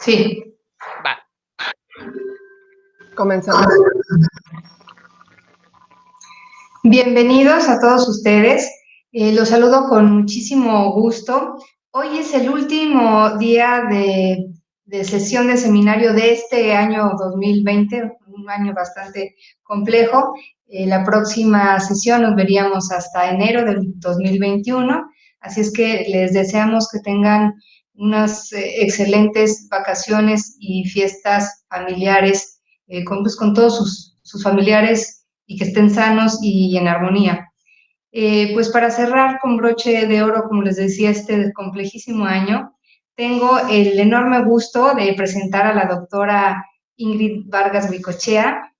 Sí. Va. Comenzamos. Bienvenidos a todos ustedes. Los saludo con muchísimo gusto. Hoy es el último día de sesión de seminario de este año 2020, un año bastante complejo. La próxima sesión nos veríamos hasta enero del 2021, así es que les deseamos que tengan unas excelentes vacaciones y fiestas familiares con todos sus familiares y que estén sanos y en armonía. Pues para cerrar con broche de oro, como les decía, este complejísimo año, tengo el enorme gusto de presentar a la doctora Ingrid Vargas Huicochea.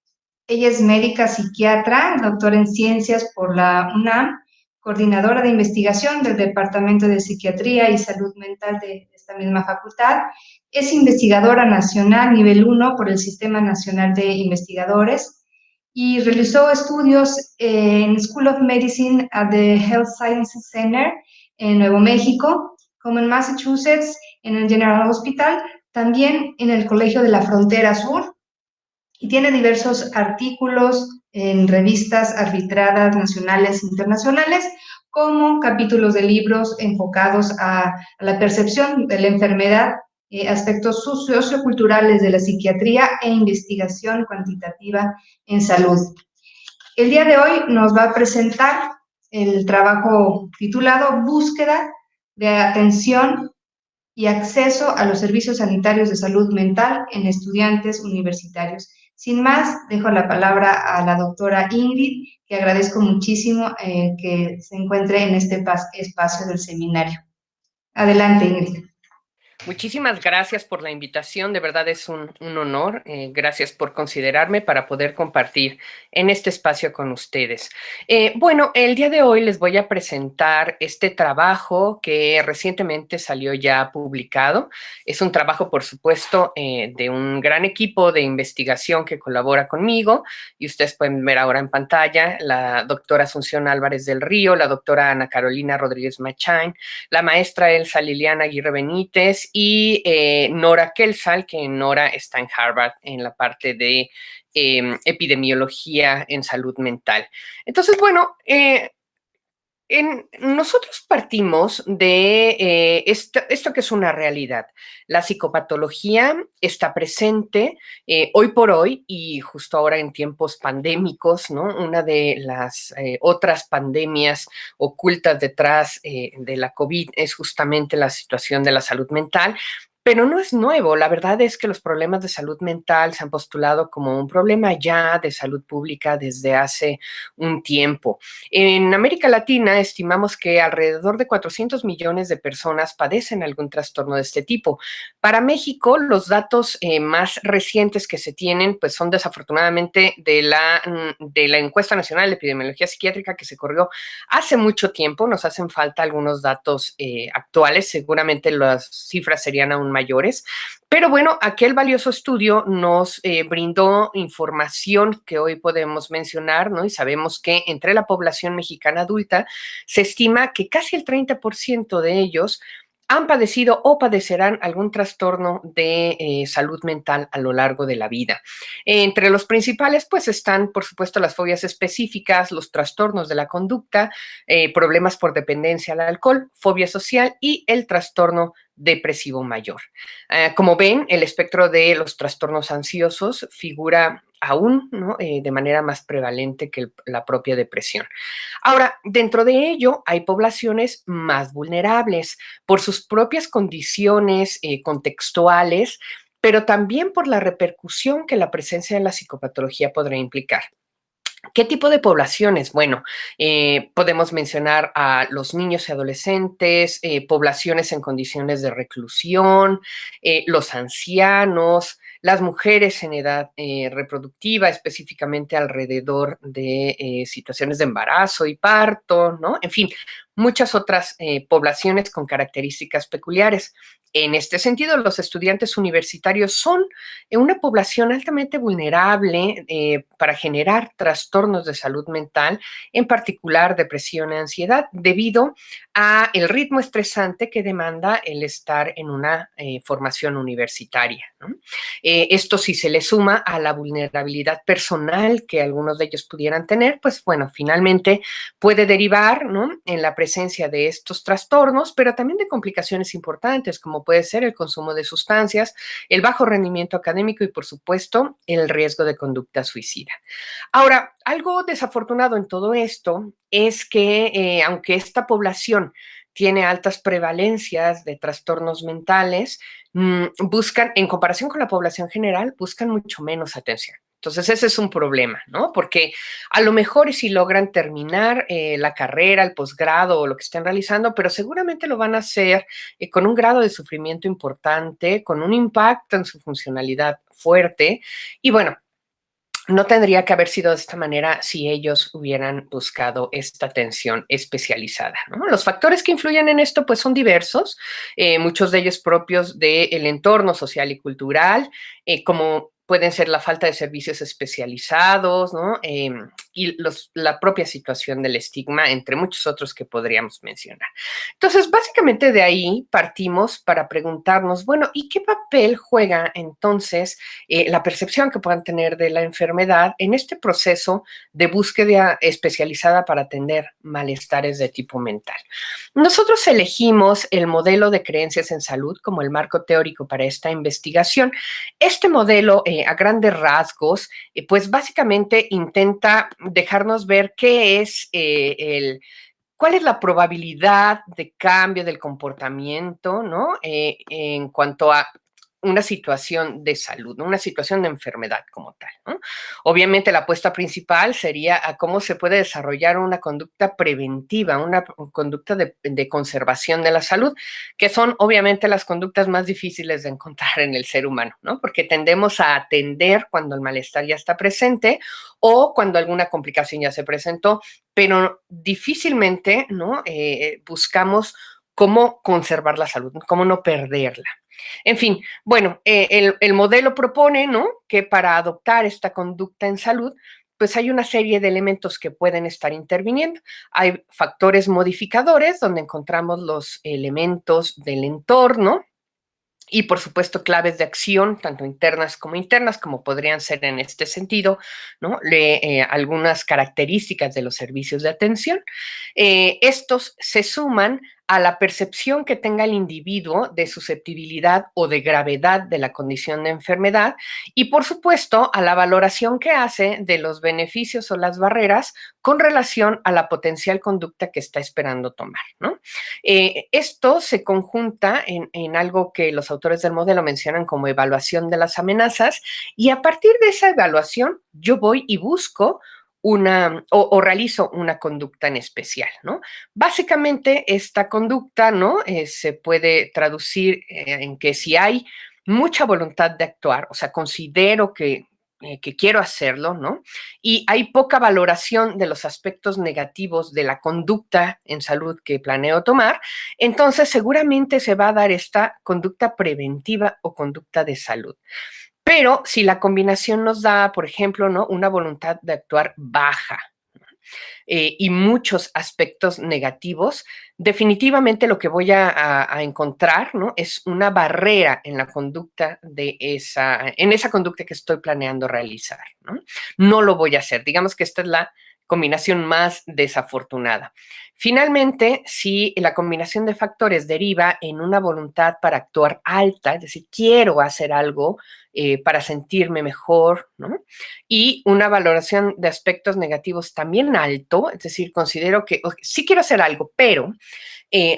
Ella es médica psiquiatra, doctora en ciencias por la UNAM, coordinadora de investigación del Departamento de Psiquiatría y Salud Mental de esta misma facultad. Es investigadora nacional nivel 1 por el Sistema Nacional de Investigadores y realizó estudios en School of Medicine at the Health Sciences Center en Nuevo México, como en Massachusetts, en el General Hospital, también en el Colegio de la Frontera Sur, y tiene diversos artículos en revistas arbitradas nacionales e internacionales, como capítulos de libros enfocados a la percepción de la enfermedad, aspectos socioculturales de la psiquiatría e investigación cuantitativa en salud. El día de hoy nos va a presentar el trabajo titulado Búsqueda de atención y acceso a los servicios sanitarios de salud mental en estudiantes universitarios. Sin más, dejo la palabra a la doctora Ingrid, que agradezco muchísimo que se encuentre en este espacio del seminario. Adelante, Ingrid. Muchísimas gracias por la invitación, de verdad es un honor. Gracias por considerarme para poder compartir en este espacio con ustedes. Bueno, el día de hoy les voy a presentar este trabajo que recientemente salió ya publicado. Es un trabajo, por supuesto, de un gran equipo de investigación que colabora conmigo y ustedes pueden ver ahora en pantalla la doctora Asunción Álvarez del Río, la doctora Ana Carolina Rodríguez Machain, la maestra Elsa Liliana Aguirre Benítez y Nora Kelsall, que Nora está en Harvard en la parte de epidemiología en salud mental. Entonces, bueno, nosotros partimos de esto que es una realidad. La psicopatología está presente hoy por hoy y justo ahora en tiempos pandémicos, ¿no? Una de las otras pandemias ocultas detrás de la COVID es justamente la situación de la salud mental. Pero no es nuevo. La verdad es que los problemas de salud mental se han postulado como un problema ya de salud pública desde hace un tiempo. En América Latina estimamos que alrededor de 400 millones de personas padecen algún trastorno de este tipo. Para México, los datos más recientes que se tienen pues son desafortunadamente de la Encuesta Nacional de Epidemiología Psiquiátrica que se corrió hace mucho tiempo. Nos hacen falta algunos datos actuales. Seguramente las cifras serían aún mayores. Pero bueno, aquel valioso estudio nos brindó información que hoy podemos mencionar, ¿no? Y sabemos que entre la población mexicana adulta se estima que casi el 30% de ellos han padecido o padecerán algún trastorno de salud mental a lo largo de la vida. Entre los principales, pues están, por supuesto, las fobias específicas, los trastornos de la conducta, problemas por dependencia al alcohol, fobia social y el trastorno depresivo mayor. Como ven, el espectro de los trastornos ansiosos figura aún, ¿no? De manera más prevalente que la propia depresión. Ahora, dentro de ello hay poblaciones más vulnerables por sus propias condiciones contextuales, pero también por la repercusión que la presencia de la psicopatología podría implicar. ¿Qué tipo de poblaciones? Bueno, podemos mencionar a los niños y adolescentes, poblaciones en condiciones de reclusión, los ancianos, las mujeres en edad reproductiva, específicamente alrededor de situaciones de embarazo y parto, ¿no? En fin, muchas otras poblaciones con características peculiares. En este sentido, los estudiantes universitarios son una población altamente vulnerable para generar trastornos de salud mental, en particular depresión y ansiedad, debido a el ritmo estresante que demanda el estar en una formación universitaria, ¿no? Esto si se le suma a la vulnerabilidad personal que algunos de ellos pudieran tener, pues bueno, finalmente puede derivar, ¿no?, en la presencia de estos trastornos, pero también de complicaciones importantes, como puede ser el consumo de sustancias, el bajo rendimiento académico y, por supuesto, el riesgo de conducta suicida. Ahora, algo desafortunado en todo esto es que, aunque esta población tiene altas prevalencias de trastornos mentales, buscan, en comparación con la población general, buscan mucho menos atención. Entonces, ese es un problema, ¿no? Porque a lo mejor si logran terminar la carrera, el posgrado o lo que estén realizando, pero seguramente lo van a hacer con un grado de sufrimiento importante, con un impacto en su funcionalidad fuerte. Y bueno, no tendría que haber sido de esta manera si ellos hubieran buscado esta atención especializada, ¿no? Los factores que influyen en esto pues son diversos, muchos de ellos propios del entorno social y cultural, como pueden ser la falta de servicios especializados, ¿no? Y la propia situación del estigma, entre muchos otros que podríamos mencionar. Entonces, básicamente de ahí partimos para preguntarnos, bueno, ¿y qué papel juega entonces la percepción que puedan tener de la enfermedad en este proceso de búsqueda especializada para atender malestares de tipo mental? Nosotros elegimos el modelo de creencias en salud como el marco teórico para esta investigación. Este modelo, a grandes rasgos, pues básicamente intenta dejarnos ver qué es ¿cuál es la probabilidad de cambio del comportamiento, ¿no? En cuanto a una situación de salud, ¿no? Una situación de enfermedad como tal, ¿no? Obviamente la apuesta principal sería a cómo se puede desarrollar una conducta preventiva, una conducta de conservación de la salud, que son obviamente las conductas más difíciles de encontrar en el ser humano, ¿no? Porque tendemos a atender cuando el malestar ya está presente o cuando alguna complicación ya se presentó, pero difícilmente, ¿no? Buscamos cómo conservar la salud, cómo no perderla. En fin, bueno, el modelo propone, ¿no?, que para adoptar esta conducta en salud, pues hay una serie de elementos que pueden estar interviniendo. Hay factores modificadores donde encontramos los elementos del entorno, y por supuesto claves de acción, tanto internas, como podrían ser en este sentido, ¿no? Algunas características de los servicios de atención. Estos se suman a la percepción que tenga el individuo de susceptibilidad o de gravedad de la condición de enfermedad y, por supuesto, a la valoración que hace de los beneficios o las barreras con relación a la potencial conducta que está esperando tomar, ¿no? Esto se conjunta en algo que los autores del modelo mencionan como evaluación de las amenazas y a partir de esa evaluación yo voy y busco o realizo una conducta en especial, ¿no? Básicamente esta conducta, ¿no? Se puede traducir en que si hay mucha voluntad de actuar, o sea, considero que quiero hacerlo, ¿no? Y hay poca valoración de los aspectos negativos de la conducta en salud que planeo tomar, entonces seguramente se va a dar esta conducta preventiva o conducta de salud. Pero si la combinación nos da, por ejemplo, ¿no?, una voluntad de actuar baja, y muchos aspectos negativos, definitivamente lo que voy a encontrar, ¿no?, es una barrera en la conducta en esa conducta que estoy planeando realizar, ¿no? No lo voy a hacer. Digamos que esta es la combinación más desafortunada. Finalmente, si la combinación de factores deriva en una voluntad para actuar alta, es decir, quiero hacer algo para sentirme mejor, ¿no?, y una valoración de aspectos negativos también alto, es decir, considero que sí quiero hacer algo, pero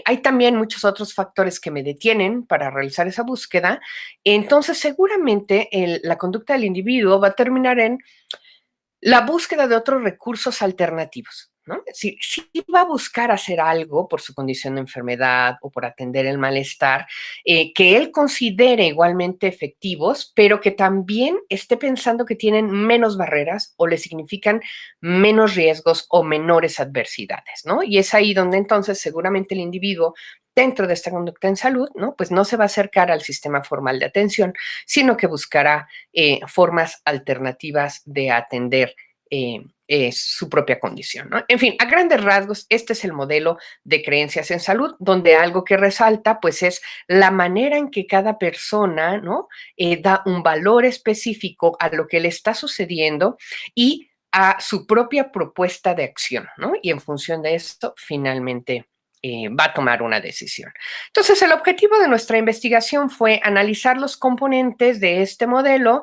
hay también muchos otros factores que me detienen para realizar esa búsqueda, entonces seguramente la conducta del individuo va a terminar en la búsqueda de otros recursos alternativos. ¿no? Es decir, sí va a buscar hacer algo por su condición de enfermedad o por atender el malestar, que él considere igualmente efectivos, pero que también esté pensando que tienen menos barreras o le significan menos riesgos o menores adversidades, ¿no? Y es ahí donde entonces seguramente el individuo dentro de esta conducta en salud, ¿no? Pues no se va a acercar al sistema formal de atención, sino que buscará formas alternativas de atender su propia condición, ¿no? En fin, a grandes rasgos, este es el modelo de creencias en salud, donde algo que resalta, pues, es la manera en que cada persona, ¿no? Da un valor específico a lo que le está sucediendo y a su propia propuesta de acción, ¿no? Y en función de esto, finalmente va a tomar una decisión. Entonces, el objetivo de nuestra investigación fue analizar los componentes de este modelo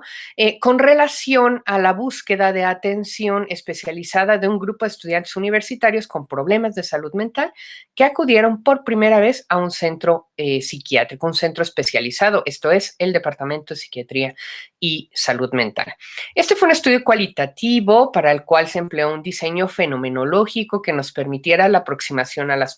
con relación a la búsqueda de atención especializada de un grupo de estudiantes universitarios con problemas de salud mental que acudieron por primera vez a un centro psiquiátrico, un centro especializado, esto es el Departamento de Psiquiatría y Salud Mental. Este fue un estudio cualitativo para el cual se empleó un diseño fenomenológico que nos permitiera la aproximación a las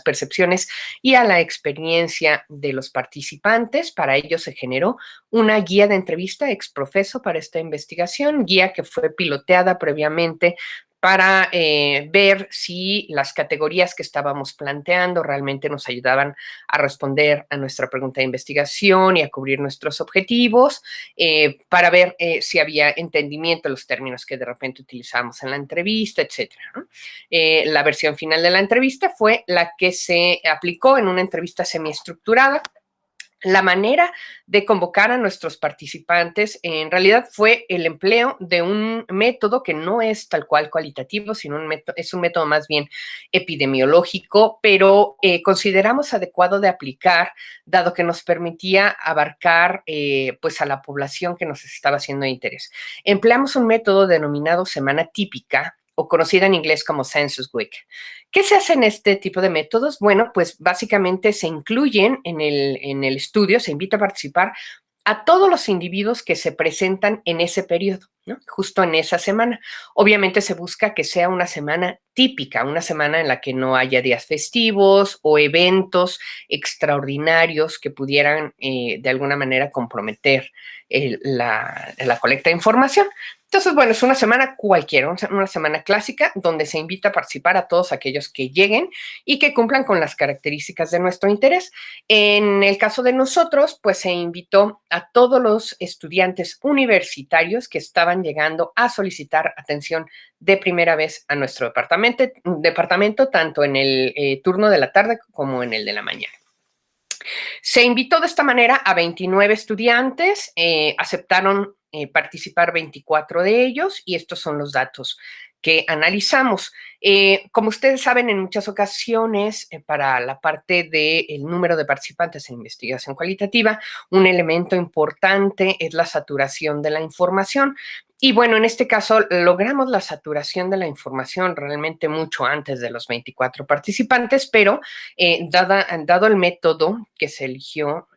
percepciones y a la experiencia de los participantes. Para ello se generó una guía de entrevista exprofeso para esta investigación, guía que fue piloteada previamente para ver si las categorías que estábamos planteando realmente nos ayudaban a responder a nuestra pregunta de investigación y a cubrir nuestros objetivos, para ver si había entendimiento de los términos que de repente utilizamos en la entrevista, etcétera, ¿no? La versión final de la entrevista fue la que se aplicó en una entrevista semiestructurada. La manera de convocar a nuestros participantes en realidad fue el empleo de un método que no es tal cual cualitativo, sino es un método más bien epidemiológico, pero consideramos adecuado de aplicar, dado que nos permitía abarcar pues a la población que nos estaba haciendo de interés. Empleamos un método denominado semana típica, o conocida en inglés como Census Week. ¿Qué se hace en este tipo de métodos? Bueno, pues básicamente se incluyen en el estudio, se invita a participar a todos los individuos que se presentan en ese periodo, ¿no? Justo en esa semana. Obviamente se busca que sea una semana típica, una semana en la que no haya días festivos o eventos extraordinarios que pudieran de alguna manera comprometer la colecta de información. Entonces, bueno, es una semana cualquiera, una semana clásica donde se invita a participar a todos aquellos que lleguen y que cumplan con las características de nuestro interés. En el caso de nosotros, pues se invitó a todos los estudiantes universitarios que estaban llegando a solicitar atención de primera vez a nuestro departamento tanto en el turno de la tarde como en el de la mañana. Se invitó de esta manera a 29 estudiantes, aceptaron participar 24 de ellos y estos son los datos que analizamos. Como ustedes saben, en muchas ocasiones, para la parte del número de participantes en investigación cualitativa, un elemento importante es la saturación de la información. Y bueno, en este caso logramos la saturación de la información realmente mucho antes de los 24 participantes, pero dado el método que se eligió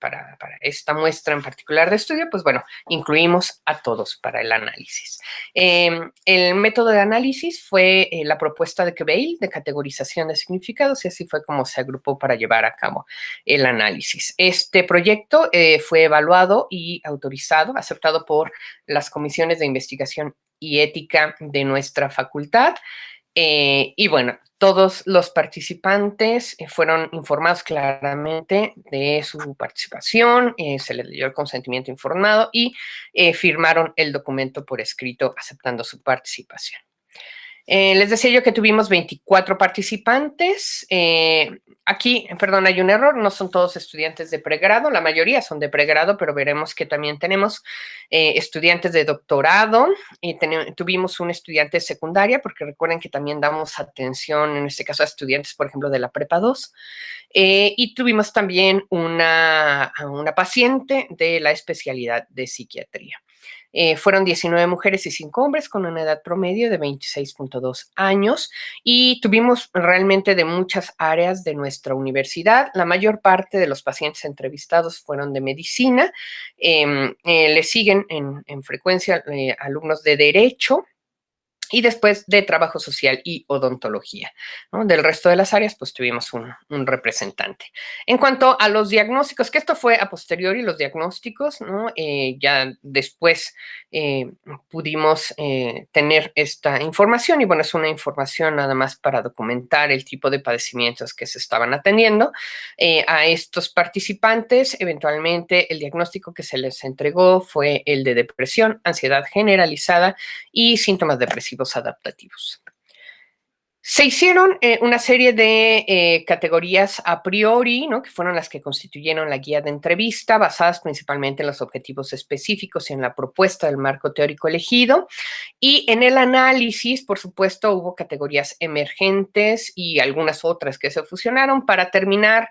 para esta muestra en particular de estudio, pues bueno, incluimos a todos para el análisis. El método de análisis fue la propuesta de Queveil de categorización de significados y así fue como se agrupó para llevar a cabo el análisis. Este proyecto fue evaluado y autorizado, aceptado por las comisiones de investigación y ética de nuestra facultad. Y bueno, todos los participantes fueron informados claramente de su participación, se les dio el consentimiento informado y firmaron el documento por escrito aceptando su participación. Les decía yo que tuvimos 24 participantes. Aquí, perdón, hay un error, no son todos estudiantes de pregrado, la mayoría son de pregrado, pero veremos que también tenemos estudiantes de doctorado y tuvimos un estudiante de secundaria, porque recuerden que también damos atención, en este caso, a estudiantes, por ejemplo, de la prepa 2. Y tuvimos también una paciente de la especialidad de psiquiatría. Fueron 19 mujeres y 5 hombres con una edad promedio de 26.2 años y tuvimos realmente de muchas áreas de nuestra universidad. La mayor parte de los pacientes entrevistados fueron de medicina. Le siguen en frecuencia alumnos de derecho y después de trabajo social y odontología, ¿no? Del resto de las áreas, pues tuvimos un representante. En cuanto a los diagnósticos, que esto fue a posteriori, los diagnósticos, ¿no? Ya después pudimos tener esta información y bueno, es una información nada más para documentar el tipo de padecimientos que se estaban atendiendo. A estos participantes, eventualmente el diagnóstico que se les entregó fue el de depresión, ansiedad generalizada y síntomas depresivos adaptativos. Se hicieron una serie de categorías a priori, ¿no? Que fueron las que constituyeron la guía de entrevista, basadas principalmente en los objetivos específicos y en la propuesta del marco teórico elegido. Y en el análisis, por supuesto, hubo categorías emergentes y algunas otras que se fusionaron para terminar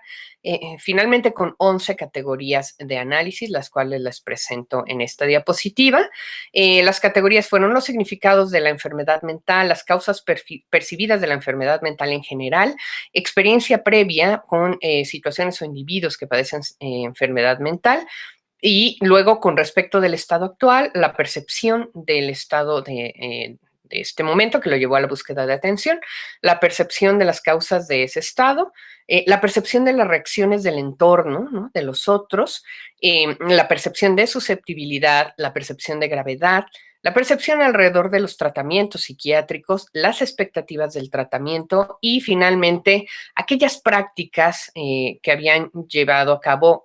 finalmente con 11 categorías de análisis, las cuales les presento en esta diapositiva. Las categorías fueron los significados de la enfermedad mental, las causas percibidas de la enfermedad mental en general, experiencia previa con situaciones o individuos que padecen enfermedad mental, y luego, con respecto del estado actual, la percepción del estado de este momento que lo llevó a la búsqueda de atención, la percepción de las causas de ese estado, la percepción de las reacciones del entorno, ¿no? De los otros, la percepción de susceptibilidad, la percepción de gravedad, la percepción alrededor de los tratamientos psiquiátricos, las expectativas del tratamiento y finalmente aquellas prácticas que habían llevado a cabo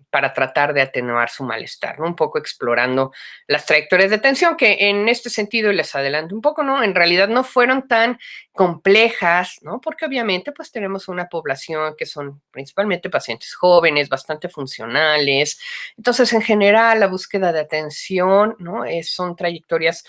para tratar de atenuar su malestar, ¿no? Un poco explorando las trayectorias de atención, que en este sentido, y les adelanto un poco, ¿no? En realidad no fueron tan complejas, ¿no? Porque obviamente pues tenemos una población que son principalmente pacientes jóvenes, bastante funcionales. Entonces, en general, la búsqueda de atención, ¿no? Son trayectorias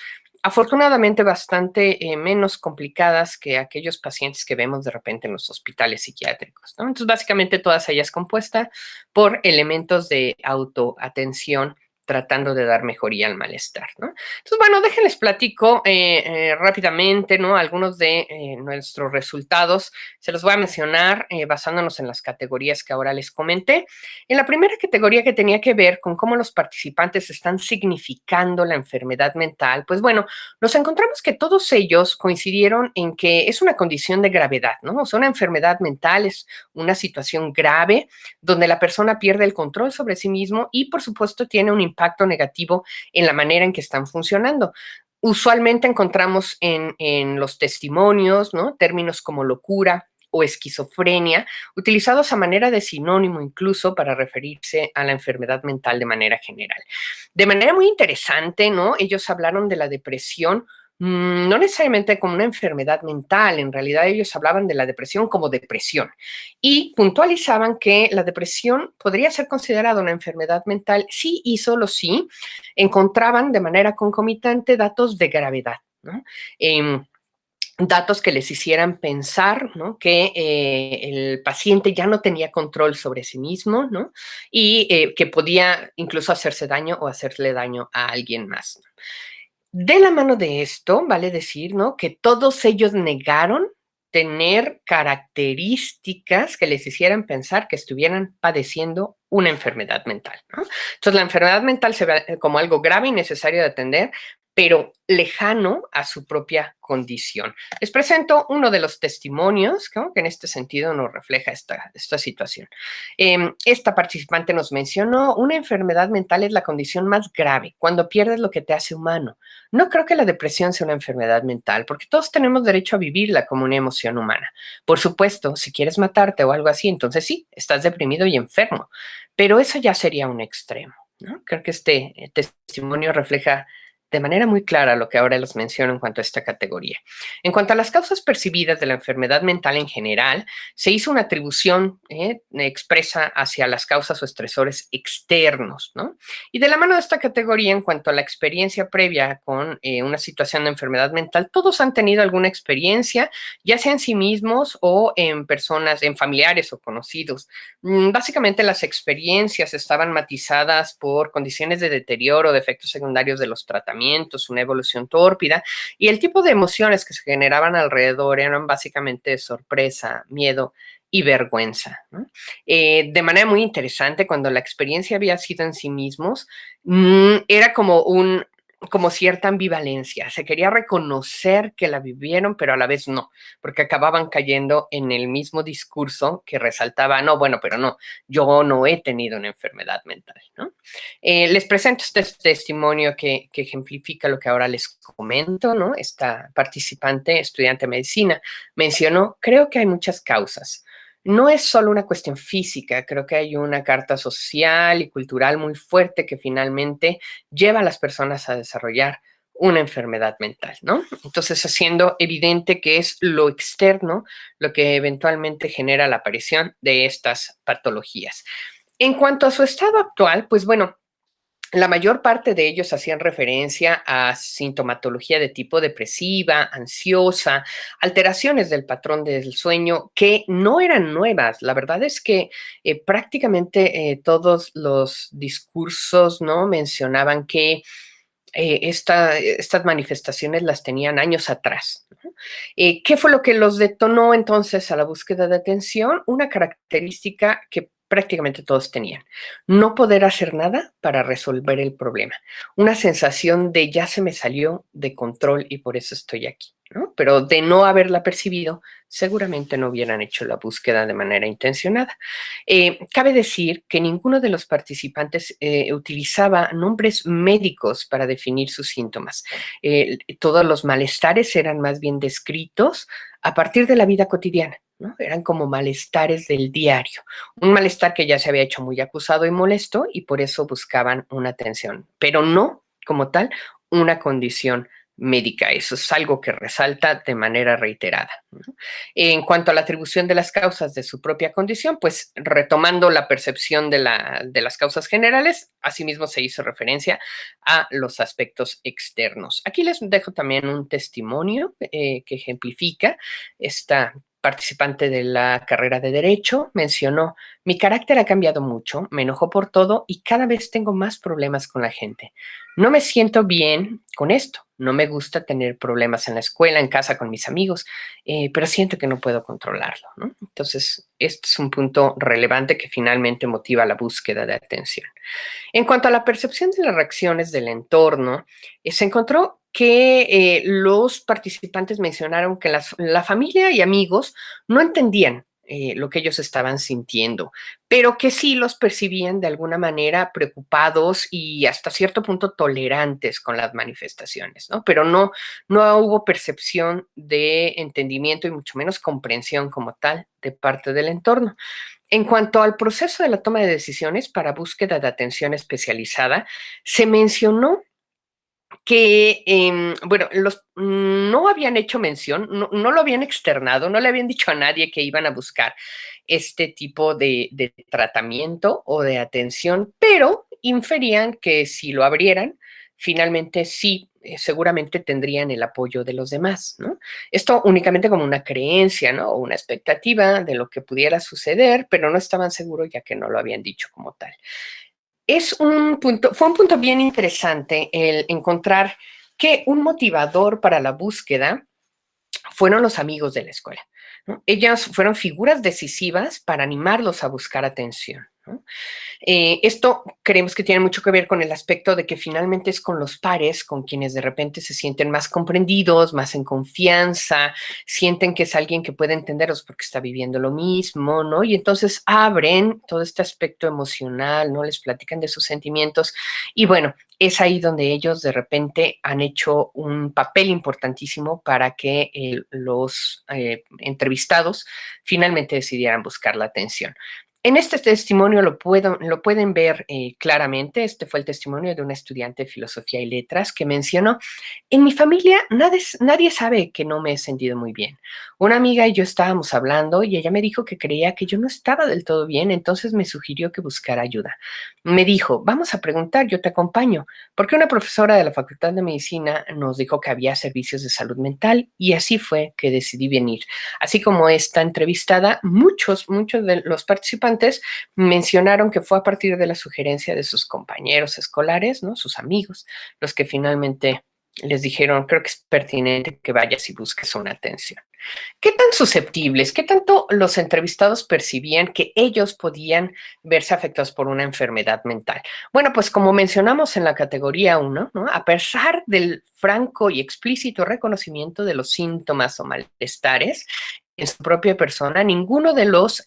afortunadamente bastante menos complicadas que aquellos pacientes que vemos de repente en los hospitales psiquiátricos, ¿no? Entonces, básicamente todas ellas compuestas por elementos de autoatención tratando de dar mejoría al malestar, ¿no? Entonces, bueno, déjenles platico rápidamente, ¿no? Algunos de nuestros resultados. Se los voy a mencionar basándonos en las categorías que ahora les comenté. En la primera categoría, que tenía que ver con cómo los participantes están significando la enfermedad mental, pues bueno, nos encontramos que todos ellos coincidieron en que es una condición de gravedad, ¿no? O sea, una enfermedad mental es una situación grave donde la persona pierde el control sobre sí mismo y, por supuesto, tiene un impacto negativo en la manera en que están funcionando. Usualmente encontramos en los testimonios, ¿no? Términos como locura o esquizofrenia, utilizados a manera de sinónimo incluso para referirse a la enfermedad mental de manera general. De manera muy interesante, ¿no? Ellos hablaron de la depresión no necesariamente como una enfermedad mental, en realidad ellos hablaban de la depresión como depresión y puntualizaban que la depresión podría ser considerada una enfermedad mental sí y solo si encontraban de manera concomitante datos de gravedad, ¿no? Datos que les hicieran pensar, ¿no? Que el paciente ya no tenía control sobre sí mismo, ¿no? Y que podía incluso hacerse daño o hacerle daño a alguien más. De la mano de esto, vale decir, ¿no? Que todos ellos negaron tener características que les hicieran pensar que estuvieran padeciendo una enfermedad mental, ¿no? Entonces, la enfermedad mental se ve como algo grave y necesario de atender, pero lejano a su propia condición. Les presento uno de los testimonios, ¿no? Que en este sentido nos refleja esta situación. Esta participante nos mencionó: una enfermedad mental es la condición más grave, cuando pierdes lo que te hace humano. No creo que la depresión sea una enfermedad mental, porque todos tenemos derecho a vivirla como una emoción humana. Por supuesto, si quieres matarte o algo así, entonces sí, estás deprimido y enfermo, pero eso ya sería un extremo, ¿no? Creo que este testimonio refleja de manera muy clara lo que ahora les menciono en cuanto a esta categoría. En cuanto a las causas percibidas de la enfermedad mental en general, se hizo una atribución expresa hacia las causas o estresores externos, ¿no? Y de la mano de esta categoría, en cuanto a la experiencia previa con una situación de enfermedad mental, todos han tenido alguna experiencia, ya sea en sí mismos o en personas, en familiares o conocidos. Básicamente las experiencias estaban matizadas por condiciones de deterioro, de efectos secundarios de los tratamientos, una evolución tórpida, y el tipo de emociones que se generaban alrededor eran básicamente sorpresa, miedo y vergüenza, ¿no? De manera muy interesante, cuando la experiencia había sido en sí mismos, era como como cierta ambivalencia. Se quería reconocer que la vivieron, pero a la vez no, porque acababan cayendo en el mismo discurso que resaltaba, no, bueno, pero no, yo no he tenido una enfermedad mental, ¿no? Les presento este testimonio que ejemplifica lo que ahora les comento, ¿no? Esta participante, estudiante de medicina, mencionó, creo que hay muchas causas. No es solo una cuestión física, creo que hay una carta social y cultural muy fuerte que finalmente lleva a las personas a desarrollar una enfermedad mental, ¿no? Entonces, haciendo evidente que es lo externo lo que eventualmente genera la aparición de estas patologías. En cuanto a su estado actual, pues bueno, la mayor parte de ellos hacían referencia a sintomatología de tipo depresiva, ansiosa, alteraciones del patrón del sueño que no eran nuevas. La verdad es que prácticamente todos los discursos, ¿no? Mencionaban que estas manifestaciones las tenían años atrás, ¿no? ¿Qué fue lo que los detonó entonces a la búsqueda de atención? Una característica que prácticamente todos tenían: no poder hacer nada para resolver el problema. Una sensación de ya se me salió de control y por eso estoy aquí, ¿no? Pero de no haberla percibido, seguramente no hubieran hecho la búsqueda de manera intencionada. Cabe decir que ninguno de los participantes utilizaba nombres médicos para definir sus síntomas. Todos los malestares eran más bien descritos a partir de la vida cotidiana, ¿no? Eran como malestares del diario, un malestar que ya se había hecho muy acusado y molesto y por eso buscaban una atención, pero no como tal una condición médica. Eso es algo que resalta de manera reiterada, ¿no? En cuanto a la atribución de las causas de su propia condición, pues retomando la percepción de las causas generales, asimismo se hizo referencia a los aspectos externos. Aquí les dejo también un testimonio que ejemplifica esta participante de la carrera de Derecho. Mencionó, mi carácter ha cambiado mucho, me enojo por todo y cada vez tengo más problemas con la gente. No me siento bien con esto, no me gusta tener problemas en la escuela, en casa, con mis amigos, pero siento que no puedo controlarlo, ¿no? Entonces, este es un punto relevante que finalmente motiva la búsqueda de atención. En cuanto a la percepción de las reacciones del entorno, se encontró que los participantes mencionaron que la familia y amigos no entendían lo que ellos estaban sintiendo, pero que sí los percibían de alguna manera preocupados y hasta cierto punto tolerantes con las manifestaciones, ¿no? Pero no hubo percepción de entendimiento y mucho menos comprensión como tal de parte del entorno. En cuanto al proceso de la toma de decisiones para búsqueda de atención especializada, se mencionó que, bueno, no habían hecho mención, no lo habían externado, no le habían dicho a nadie que iban a buscar este tipo de tratamiento o de atención, pero inferían que si lo abrieran, finalmente sí, seguramente tendrían el apoyo de los demás, ¿no? Esto únicamente como una creencia, ¿no? O una expectativa de lo que pudiera suceder, pero no estaban seguros ya que no lo habían dicho como tal. Fue un punto bien interesante el encontrar que un motivador para la búsqueda fueron los amigos de la escuela, ¿no? Ellas fueron figuras decisivas para animarlos a buscar atención, ¿no? Esto creemos que tiene mucho que ver con el aspecto de que finalmente es con los pares con quienes de repente se sienten más comprendidos, más en confianza, sienten que es alguien que puede entenderlos porque está viviendo lo mismo, ¿no? Y entonces abren todo este aspecto emocional, ¿no? Les platican de sus sentimientos y bueno, es ahí donde ellos de repente han hecho un papel importantísimo para que los entrevistados finalmente decidieran buscar la atención. En este testimonio lo pueden ver claramente. Este fue el testimonio de una estudiante de filosofía y letras que mencionó, en mi familia nadie sabe que no me he sentido muy bien. Una amiga y yo estábamos hablando y ella me dijo que creía que yo no estaba del todo bien, entonces me sugirió que buscara ayuda. Me dijo, vamos a preguntar, yo te acompaño, porque una profesora de la Facultad de Medicina nos dijo que había servicios de salud mental y así fue que decidí venir. Así como esta entrevistada, muchos de los participantes mencionaron que fue a partir de la sugerencia de sus compañeros escolares, ¿no? Sus amigos, los que finalmente les dijeron, creo que es pertinente que vayas y busques una atención. ¿Qué tan susceptibles, qué tanto los entrevistados percibían que ellos podían verse afectados por una enfermedad mental? Bueno, pues como mencionamos en la categoría 1, ¿no? A pesar del franco y explícito reconocimiento de los síntomas o malestares en su propia persona, ninguno de los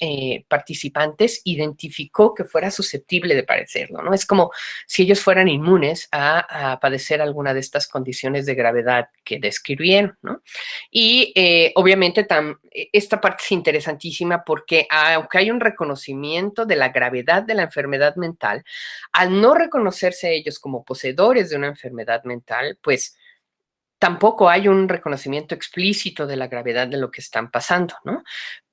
participantes identificó que fuera susceptible de padecerlo, ¿no? Es como si ellos fueran inmunes a padecer alguna de estas condiciones de gravedad que describieron, ¿no? Y obviamente esta parte es interesantísima porque aunque hay un reconocimiento de la gravedad de la enfermedad mental, al no reconocerse ellos como poseedores de una enfermedad mental, pues tampoco hay un reconocimiento explícito de la gravedad de lo que están pasando, ¿no?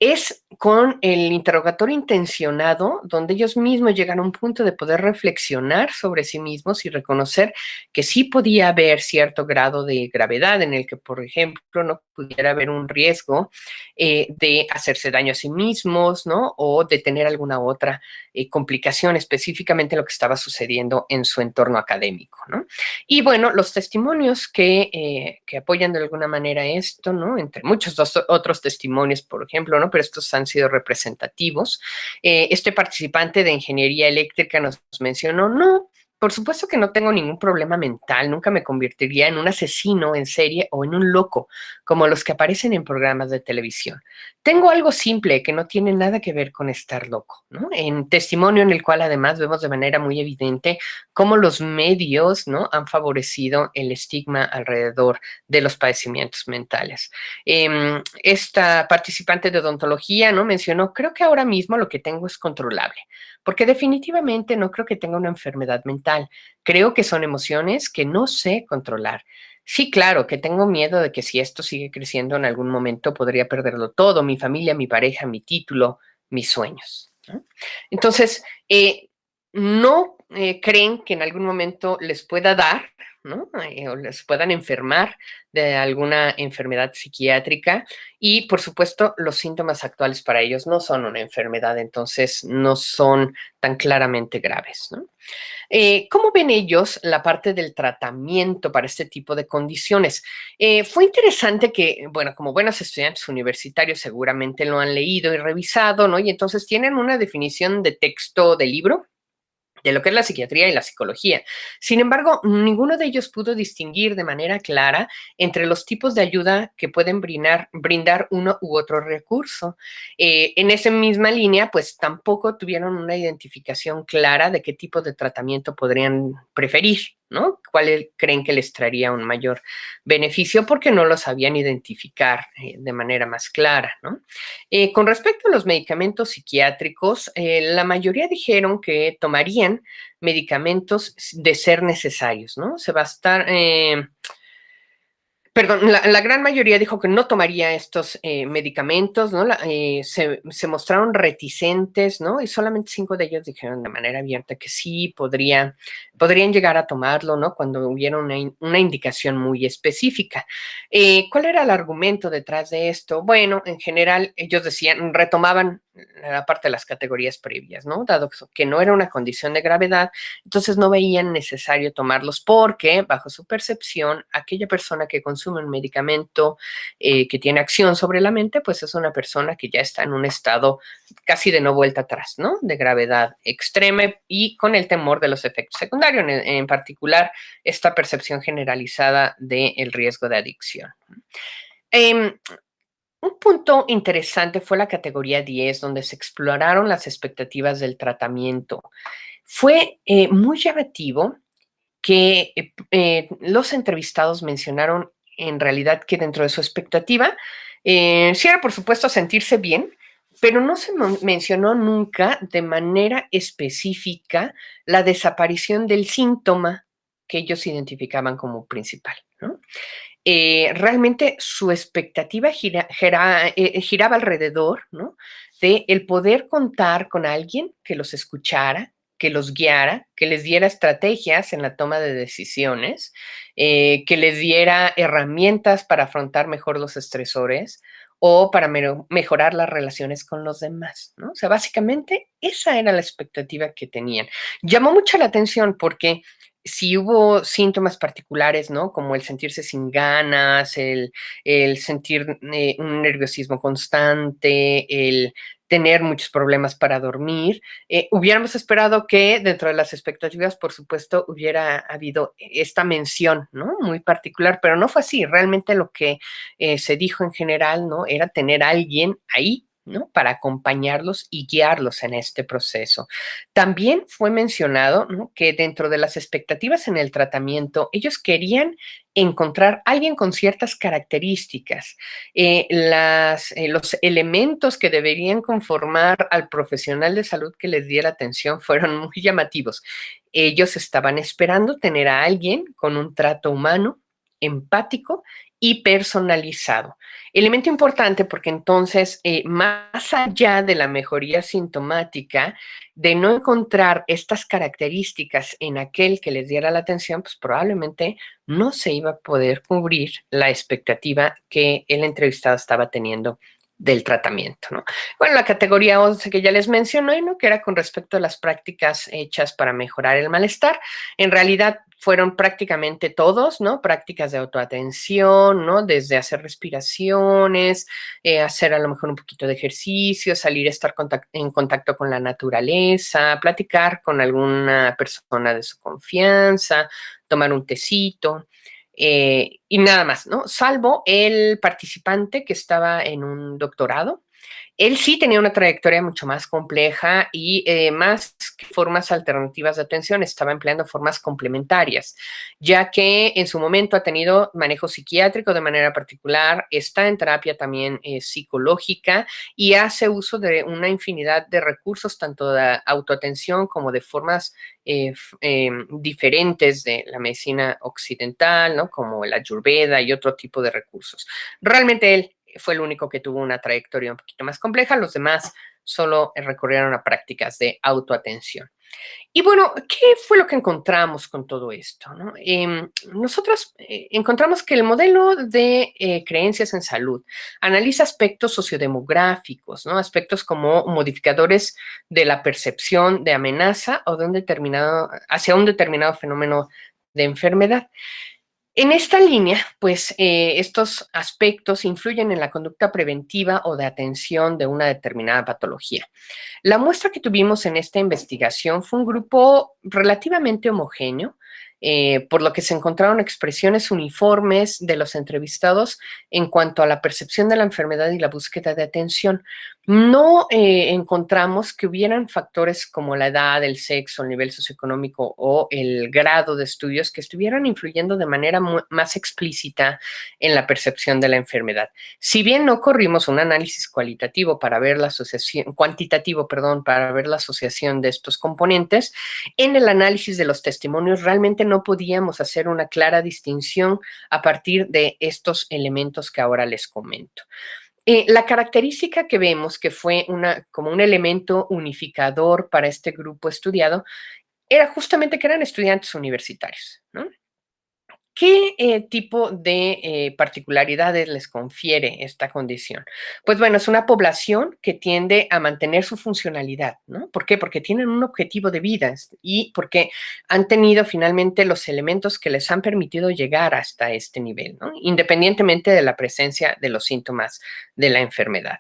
Es con el interrogatorio intencionado donde ellos mismos llegan a un punto de poder reflexionar sobre sí mismos y reconocer que sí podía haber cierto grado de gravedad en el que, por ejemplo, no pudiera haber un riesgo de hacerse daño a sí mismos, ¿no? O de tener alguna otra complicación, específicamente lo que estaba sucediendo en su entorno académico, ¿no? Y bueno, los testimonios que apoyan de alguna manera esto, ¿no? Entre muchos otros testimonios, por ejemplo, ¿no? Pero estos han sido representativos. Este participante de ingeniería eléctrica nos mencionó, no, por supuesto que no tengo ningún problema mental, nunca me convertiría en un asesino en serie o en un loco, como los que aparecen en programas de televisión. Tengo algo simple que no tiene nada que ver con estar loco, ¿no? En testimonio en el cual además vemos de manera muy evidente cómo los medios, ¿no? Han favorecido el estigma alrededor de los padecimientos mentales. Esta participante de odontología, ¿no? Mencionó, creo que ahora mismo lo que tengo es controlable, porque definitivamente no creo que tenga una enfermedad mental. Creo que son emociones que no sé controlar. Sí, claro, que tengo miedo de que si esto sigue creciendo en algún momento podría perderlo todo, mi familia, mi pareja, mi título, mis sueños, ¿no? Entonces, no creen que en algún momento les pueda dar, ¿no? O les puedan enfermar de alguna enfermedad psiquiátrica y, por supuesto, los síntomas actuales para ellos no son una enfermedad, entonces no son tan claramente graves, ¿no? ¿Cómo ven ellos la parte del tratamiento para este tipo de condiciones? Fue interesante que, bueno, como buenos estudiantes universitarios seguramente lo han leído y revisado, ¿no? Y entonces tienen una definición de texto de libro de lo que es la psiquiatría y la psicología. Sin embargo, ninguno de ellos pudo distinguir de manera clara entre los tipos de ayuda que pueden brindar uno u otro recurso. En esa misma línea, pues tampoco tuvieron una identificación clara de qué tipo de tratamiento podrían preferir, ¿no? ¿Cuál creen que les traería un mayor beneficio? Porque no lo sabían identificar de manera más clara, ¿no? Con respecto a los medicamentos psiquiátricos, la mayoría dijeron que tomarían medicamentos de ser necesarios, ¿no? Se va a estar, perdón, la gran mayoría dijo que no tomaría estos medicamentos, ¿no? Se mostraron reticentes, ¿no? Y solamente 5 de ellos dijeron de manera abierta que sí podrían llegar a tomarlo, ¿no? Cuando hubiera una indicación muy específica. ¿Cuál era el argumento detrás de esto? Bueno, en general, ellos decían, retomaban la parte de las categorías previas, ¿no? Dado que no era una condición de gravedad, entonces no veían necesario tomarlos porque, bajo su percepción, aquella persona que consume un medicamento que tiene acción sobre la mente, pues es una persona que ya está en un estado casi de no vuelta atrás, ¿no? De gravedad extrema y con el temor de los efectos secundarios, en particular esta percepción generalizada del riesgo de adicción. Eh, un punto interesante fue la categoría 10, donde se exploraron las expectativas del tratamiento. Fue muy llamativo que los entrevistados mencionaron en realidad que dentro de su expectativa, sí era por supuesto sentirse bien, pero no se mencionó nunca de manera específica la desaparición del síntoma que ellos identificaban como principal, ¿no? Realmente su expectativa giraba alrededor, ¿no? De el poder contar con alguien que los escuchara, que los guiara, que les diera estrategias en la toma de decisiones, que les diera herramientas para afrontar mejor los estresores o para mejorar las relaciones con los demás, ¿no? O sea, básicamente esa era la expectativa que tenían. Llamó mucho la atención porque si hubo síntomas particulares, ¿no? Como el sentirse sin ganas, el sentir un nerviosismo constante, el tener muchos problemas para dormir, hubiéramos esperado que dentro de las expectativas, por supuesto, hubiera habido esta mención, ¿no? Muy particular, pero no fue así. Realmente lo que se dijo en general, ¿no? Era tener a alguien ahí, ¿no? Para acompañarlos y guiarlos en este proceso. También fue mencionado, ¿no? Que dentro de las expectativas en el tratamiento, ellos querían encontrar a alguien con ciertas características, los elementos que deberían conformar al profesional de salud que les diera atención fueron muy llamativos. Ellos estaban esperando tener a alguien con un trato humano, empático y personalizado. Elemento importante porque entonces, más allá de la mejoría sintomática, de no encontrar estas características en aquel que les diera la atención, pues probablemente no se iba a poder cubrir la expectativa que el entrevistado estaba teniendo del tratamiento, ¿no? Bueno, la categoría 11 que ya les mencioné, ¿no? Que era con respecto a las prácticas hechas para mejorar el malestar. En realidad fueron prácticamente todos, ¿no? Prácticas de autoatención, ¿no? Desde hacer respiraciones, hacer a lo mejor un poquito de ejercicio, salir a estar en contacto con la naturaleza, platicar con alguna persona de su confianza, tomar un tecito. Y nada más, ¿no? Salvo el participante que estaba en un doctorado. Él sí tenía una trayectoria mucho más compleja y más que formas alternativas de atención, estaba empleando formas complementarias, ya que en su momento ha tenido manejo psiquiátrico de manera particular, está en terapia también psicológica y hace uso de una infinidad de recursos, tanto de autoatención como de formas diferentes de la medicina occidental, ¿no? Como la Ayurveda y otro tipo de recursos. Realmente él fue el único que tuvo una trayectoria un poquito más compleja, los demás solo recurrieron a prácticas de autoatención. Y bueno, ¿qué fue lo que encontramos con todo esto? ¿No? Nosotros encontramos que el modelo de creencias en salud analiza aspectos sociodemográficos, ¿no? Aspectos como modificadores de la percepción de amenaza o de hacia un determinado fenómeno de enfermedad. En esta línea, pues estos aspectos influyen en la conducta preventiva o de atención de una determinada patología. La muestra que tuvimos en esta investigación fue un grupo relativamente homogéneo, por lo que se encontraron expresiones uniformes de los entrevistados en cuanto a la percepción de la enfermedad y la búsqueda de atención. No encontramos que hubieran factores como la edad, el sexo, el nivel socioeconómico o el grado de estudios que estuvieran influyendo de manera más explícita en la percepción de la enfermedad. Si bien no corrimos un análisis cualitativo para ver la asociación, cuantitativo, perdón, para ver la asociación de estos componentes, en el análisis de los testimonios realmente no podíamos hacer una clara distinción a partir de estos elementos que ahora les comento. La característica que vemos que fue como un elemento unificador para este grupo estudiado era justamente que eran estudiantes universitarios, ¿no? ¿Qué tipo de particularidades les confiere esta condición? Pues bueno, es una población que tiende a mantener su funcionalidad, ¿no? ¿Por qué? Porque tienen un objetivo de vida y porque han tenido finalmente los elementos que les han permitido llegar hasta este nivel, ¿no? Independientemente de la presencia de los síntomas de la enfermedad.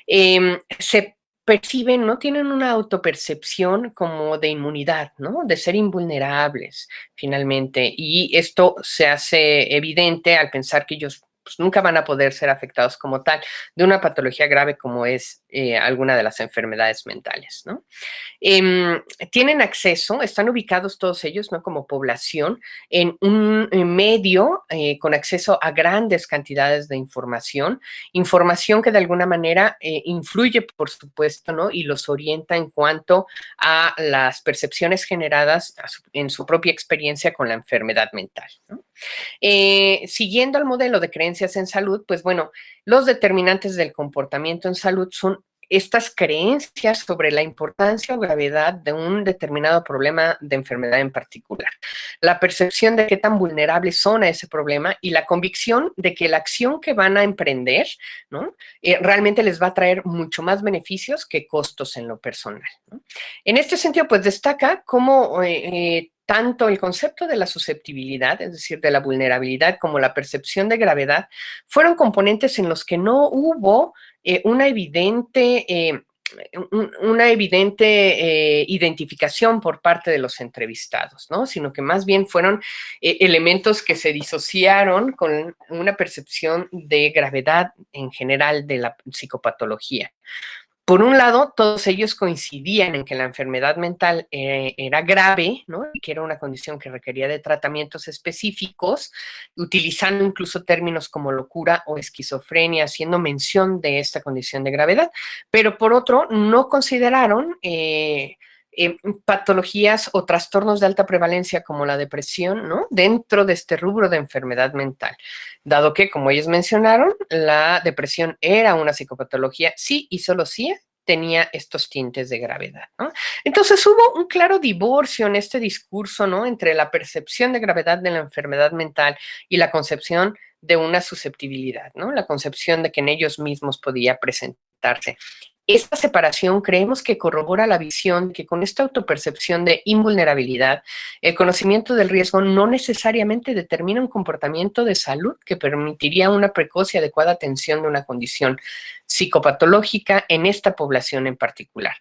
Se perciben, ¿no? Tienen una autopercepción como de inmunidad, ¿no? De ser invulnerables, finalmente. Y esto se hace evidente al pensar que ellos pues, nunca van a poder ser afectados como tal de una patología grave como es alguna de las enfermedades mentales, ¿no? Tienen acceso, están ubicados todos ellos, ¿no? Como población, en un medio con acceso a grandes cantidades de información, información que de alguna manera influye, por supuesto, ¿no? Y los orienta en cuanto a las percepciones generadas en su propia experiencia con la enfermedad mental, ¿no? Siguiendo el modelo de creencias en salud, pues bueno, los determinantes del comportamiento en salud son estas creencias sobre la importancia o gravedad de un determinado problema de enfermedad en particular, la percepción de qué tan vulnerables son a ese problema y la convicción de que la acción que van a emprender, ¿no? Realmente les va a traer mucho más beneficios que costos en lo personal, ¿no? En este sentido, pues destaca cómo tanto el concepto de la susceptibilidad, es decir, de la vulnerabilidad, como la percepción de gravedad, fueron componentes en los que no hubo una evidente identificación por parte de los entrevistados, ¿no? Sino que más bien fueron elementos que se disociaron con una percepción de gravedad en general de la psicopatología. Por un lado, todos ellos coincidían en que la enfermedad mental era grave, ¿no? Y que era una condición que requería de tratamientos específicos, utilizando incluso términos como locura o esquizofrenia, haciendo mención de esta condición de gravedad. Pero por otro, no consideraron patologías o trastornos de alta prevalencia como la depresión, ¿no? Dentro de este rubro de enfermedad mental, dado que, como ellos mencionaron, la depresión era una psicopatología, sí y solo sí tenía estos tintes de gravedad, ¿no? Entonces hubo un claro divorcio en este discurso, ¿no? Entre la percepción de gravedad de la enfermedad mental y la concepción de una susceptibilidad, ¿no? La concepción de que en ellos mismos podía presentarse. Esta separación creemos que corrobora la visión que con esta autopercepción de invulnerabilidad, el conocimiento del riesgo no necesariamente determina un comportamiento de salud que permitiría una precoz y adecuada atención de una condición psicopatológica en esta población en particular.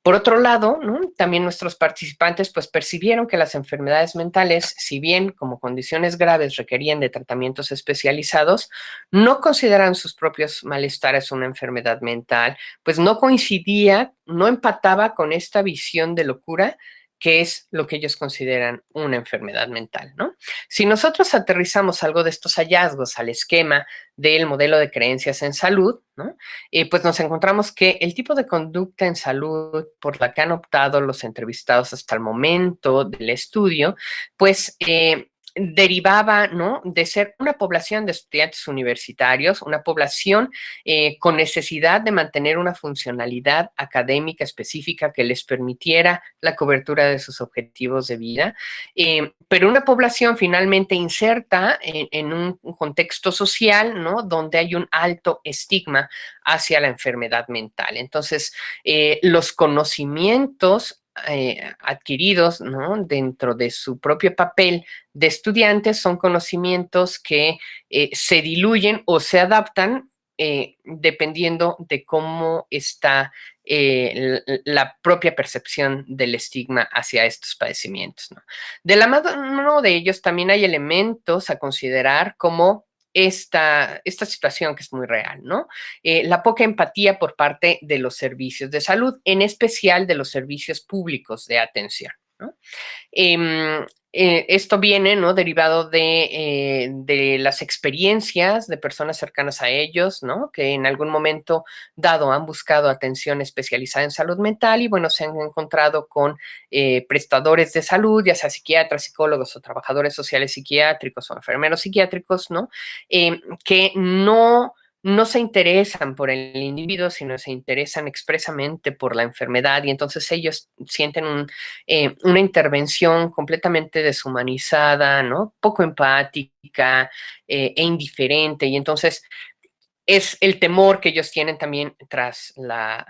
Por otro lado, ¿no? También nuestros participantes pues percibieron que las enfermedades mentales, si bien como condiciones graves requerían de tratamientos especializados, no consideran sus propios malestares una enfermedad mental, pues no coincidía, no empataba con esta visión de locura que es lo que ellos consideran una enfermedad mental, ¿no? Si nosotros aterrizamos algo de estos hallazgos al esquema del modelo de creencias en salud, ¿no? Pues nos encontramos que el tipo de conducta en salud por la que han optado los entrevistados hasta el momento del estudio, pues derivaba, ¿no? De ser una población de estudiantes universitarios, una población con necesidad de mantener una funcionalidad académica específica que les permitiera la cobertura de sus objetivos de vida, pero una población finalmente inserta en un contexto social, ¿no? Donde hay un alto estigma hacia la enfermedad mental. Entonces, los conocimientos adquiridos, ¿no? Dentro de su propio papel de estudiantes son conocimientos que se diluyen o se adaptan dependiendo de cómo está la propia percepción del estigma hacia estos padecimientos, ¿no? De la mano de ellos también hay elementos a considerar como esta situación que es muy real, ¿no? La poca empatía por parte de los servicios de salud, en especial de los servicios públicos de atención, ¿no? Esto viene, ¿no? Derivado de las experiencias de personas cercanas a ellos, ¿no? Que en algún momento dado han buscado atención especializada en salud mental y, bueno, se han encontrado con prestadores de salud, ya sea psiquiatras, psicólogos o trabajadores sociales psiquiátricos o enfermeros psiquiátricos, ¿no? Que no se interesan por el individuo, sino se interesan expresamente por la enfermedad y entonces ellos sienten una intervención completamente deshumanizada, ¿no? Poco empática e indiferente y entonces es el temor que ellos tienen también tras la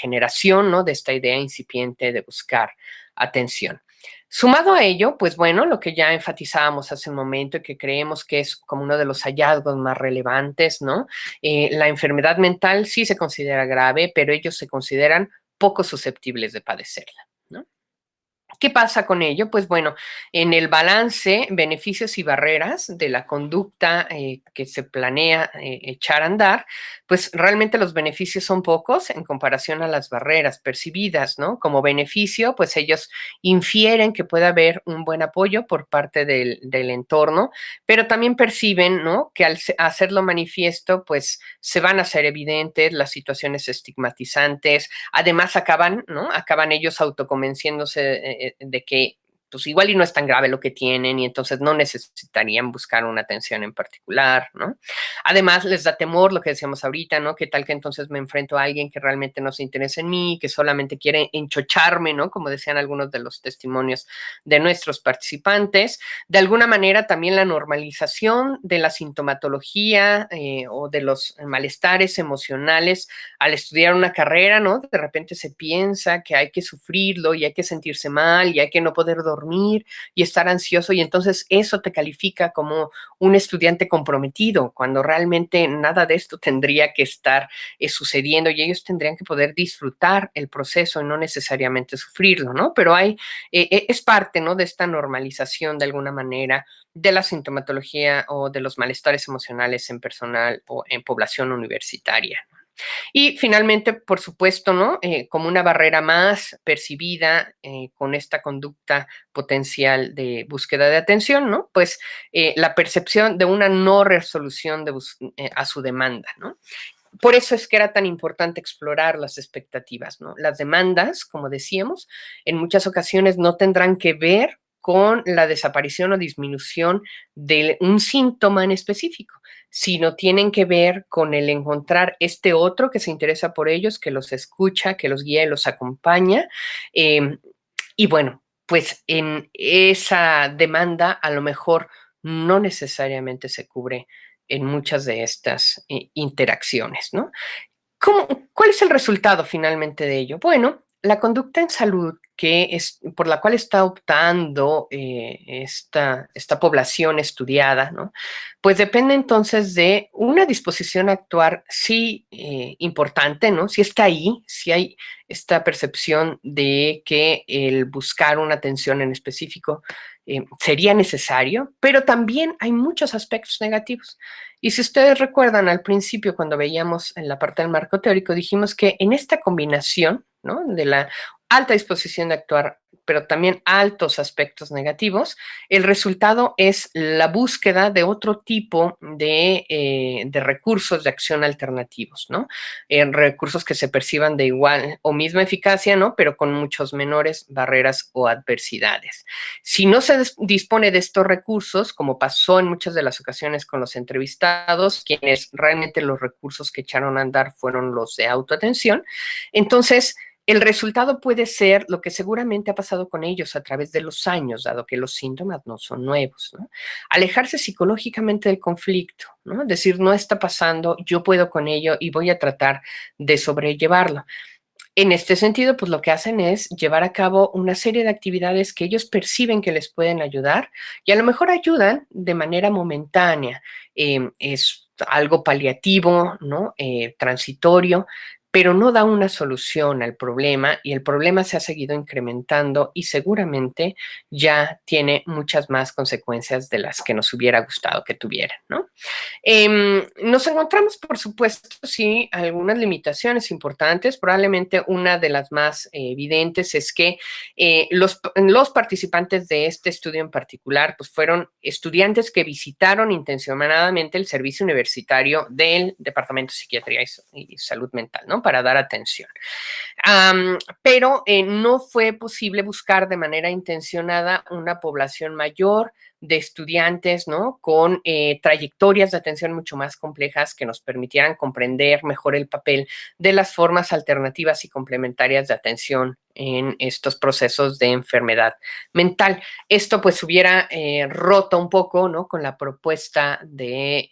generación, ¿no? De esta idea incipiente de buscar atención. Sumado a ello, pues bueno, lo que ya enfatizábamos hace un momento y que creemos que es como uno de los hallazgos más relevantes, ¿no? La enfermedad mental sí se considera grave, pero ellos se consideran poco susceptibles de padecerla, ¿no? ¿Qué pasa con ello? Pues bueno, en el balance, beneficios y barreras de la conducta que se planea echar a andar, pues realmente los beneficios son pocos en comparación a las barreras percibidas, ¿no? Como beneficio, pues ellos infieren que puede haber un buen apoyo por parte del entorno, pero también perciben, ¿no? Que al hacerlo manifiesto, pues se van a hacer evidentes las situaciones estigmatizantes, además acaban, ¿no? Acaban ellos autoconvenciéndose de que pues igual y no es tan grave lo que tienen y entonces no necesitarían buscar una atención en particular, ¿no? Además, les da temor lo que decíamos ahorita, ¿no? ¿Qué tal que entonces me enfrento a alguien que realmente no se interesa en mí, que solamente quiere enchocharme, ¿no? Como decían algunos de los testimonios de nuestros participantes. De alguna manera, también la normalización de la sintomatología o de los malestares emocionales al estudiar una carrera, ¿no? De repente se piensa que hay que sufrirlo y hay que sentirse mal y hay que no poder dormir y estar ansioso y entonces eso te califica como un estudiante comprometido, cuando realmente nada de esto tendría que estar sucediendo y ellos tendrían que poder disfrutar el proceso y no necesariamente sufrirlo, ¿no? Pero es parte, ¿no? De esta normalización de alguna manera de la sintomatología o de los malestares emocionales en personal o en población universitaria. Y finalmente, por supuesto, ¿no? Como una barrera más percibida con esta conducta potencial de búsqueda de atención, ¿no? Pues la percepción de una no resolución a su demanda, ¿no? Por eso es que era tan importante explorar las expectativas, ¿no? Las demandas, como decíamos, en muchas ocasiones no tendrán que ver con la desaparición o disminución de un síntoma en específico, sino tienen que ver con el encontrar este otro que se interesa por ellos, que los escucha, que los guía y los acompaña. Eh, y bueno, pues en esa demanda a lo mejor no necesariamente se cubre en muchas de estas interacciones, ¿no? ¿Cuál es el resultado finalmente de ello? Bueno, la conducta en salud por la cual está optando esta población estudiada, ¿no? Pues depende entonces de una disposición a actuar, sí, importante, ¿no? Si está ahí, si hay esta percepción de que el buscar una atención en específico sería necesario, pero también hay muchos aspectos negativos. Y si ustedes recuerdan al principio, cuando veíamos en la parte del marco teórico, dijimos que en esta combinación, ¿no? De la alta disposición de actuar, pero también altos aspectos negativos, el resultado es la búsqueda de otro tipo de recursos de acción alternativos, ¿no? Recursos que se perciban de igual o misma eficacia, ¿no? Pero con muchos menores barreras o adversidades. Si no se dispone de estos recursos, como pasó en muchas de las ocasiones con los entrevistados, quienes realmente los recursos que echaron a andar fueron los de autoatención, entonces el resultado puede ser lo que seguramente ha pasado con ellos a través de los años, dado que los síntomas no son nuevos, ¿no? Alejarse psicológicamente del conflicto, ¿no? Decir, no está pasando, yo puedo con ello y voy a tratar de sobrellevarlo. En este sentido, pues lo que hacen es llevar a cabo una serie de actividades que ellos perciben que les pueden ayudar y a lo mejor ayudan de manera momentánea. Es algo paliativo, ¿no? Transitorio, pero no da una solución al problema y el problema se ha seguido incrementando y seguramente ya tiene muchas más consecuencias de las que nos hubiera gustado que tuviera, ¿no? Nos encontramos, por supuesto, sí, algunas limitaciones importantes. Probablemente una de las más evidentes es que los participantes de este estudio en particular, pues fueron estudiantes que visitaron intencionadamente el servicio universitario del Departamento de Psiquiatría y Salud Mental, ¿no? Para dar atención. Pero no fue posible buscar de manera intencionada una población mayor de estudiantes, ¿no? Con trayectorias de atención mucho más complejas que nos permitieran comprender mejor el papel de las formas alternativas y complementarias de atención en estos procesos de enfermedad mental. Esto pues hubiera roto un poco, ¿no? Con la propuesta de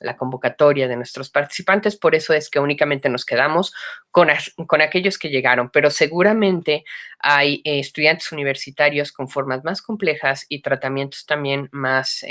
la convocatoria de nuestros participantes, por eso es que únicamente nos quedamos con aquellos que llegaron, pero seguramente hay estudiantes universitarios con formas más complejas y tratamientos también más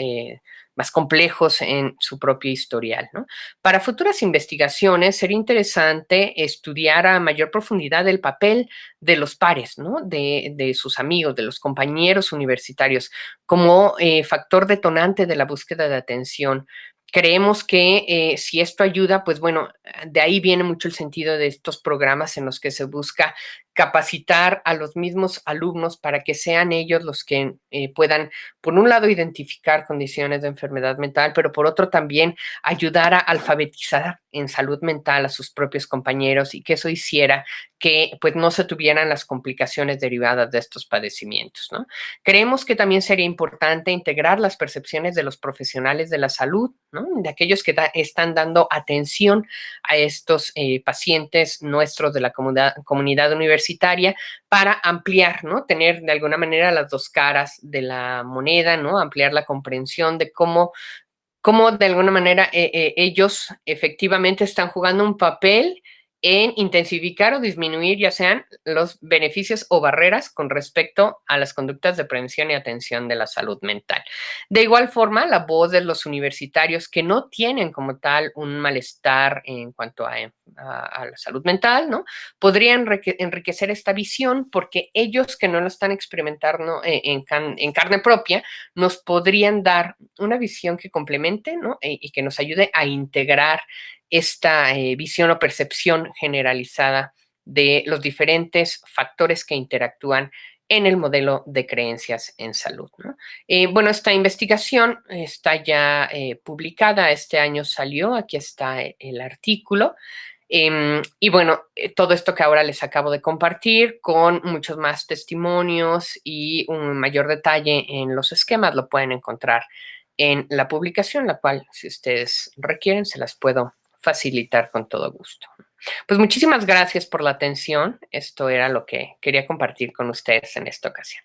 complejos en su propio historial, ¿no? Para futuras investigaciones sería interesante estudiar a mayor profundidad el papel de los pares, ¿no? De sus amigos, de los compañeros universitarios, como factor detonante de la búsqueda de atención. Creemos que si esto ayuda, pues bueno, de ahí viene mucho el sentido de estos programas en los que se busca capacitar a los mismos alumnos para que sean ellos los que puedan, por un lado, identificar condiciones de enfermedad mental, pero por otro también ayudar a alfabetizar en salud mental a sus propios compañeros y que eso hiciera que pues no se tuvieran las complicaciones derivadas de estos padecimientos, ¿no? Creemos que también sería importante integrar las percepciones de los profesionales de la salud, ¿no? De aquellos que están dando atención a estos pacientes nuestros de la comunidad universitaria para ampliar, ¿no? Tener de alguna manera las dos caras de la moneda, ¿no? Ampliar la comprensión de cómo de alguna manera ellos efectivamente están jugando un papel en intensificar o disminuir ya sean los beneficios o barreras con respecto a las conductas de prevención y atención de la salud mental. De igual forma, la voz de los universitarios que no tienen como tal un malestar en cuanto a la salud mental, ¿no? Podrían enriquecer esta visión porque ellos que no lo están experimentando en carne propia, nos podrían dar una visión que complemente, ¿no? Y que nos ayude a integrar esta visión o percepción generalizada de los diferentes factores que interactúan en el modelo de creencias en salud, ¿no? Bueno, esta investigación está ya publicada, este año salió, aquí está el artículo. Y bueno, todo esto que ahora les acabo de compartir con muchos más testimonios y un mayor detalle en los esquemas lo pueden encontrar en la publicación, la cual si ustedes requieren se las puedo facilitar con todo gusto. Pues muchísimas gracias por la atención. Esto era lo que quería compartir con ustedes en esta ocasión.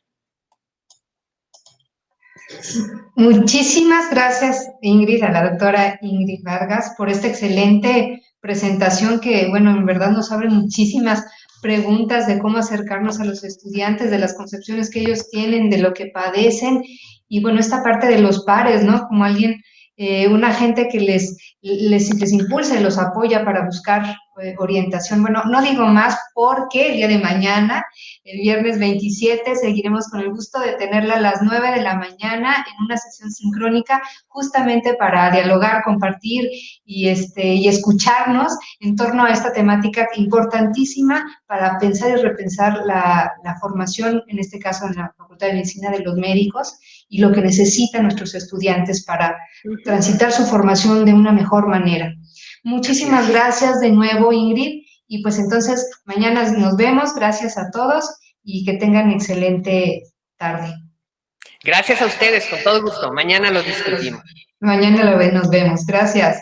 Muchísimas gracias, Ingrid, a la doctora Ingrid Vargas, por esta excelente presentación que, bueno, en verdad nos abre muchísimas preguntas de cómo acercarnos a los estudiantes, de las concepciones que ellos tienen, de lo que padecen, y bueno, esta parte de los pares, ¿no? Como alguien, una gente que les impulsa y los apoya para buscar orientación. Bueno, no digo más porque el día de mañana, el viernes 27, seguiremos con el gusto de tenerla a las 9 de la mañana en una sesión sincrónica justamente para dialogar, compartir y escucharnos en torno a esta temática importantísima para pensar y repensar la formación, en este caso en la Facultad de Medicina de los médicos, y lo que necesitan nuestros estudiantes para transitar su formación de una mejor manera. Muchísimas gracias de nuevo, Ingrid, y pues entonces mañana nos vemos. Gracias a todos y que tengan excelente tarde. Gracias a ustedes, con todo gusto. Mañana lo discutimos. Mañana nos vemos. Gracias.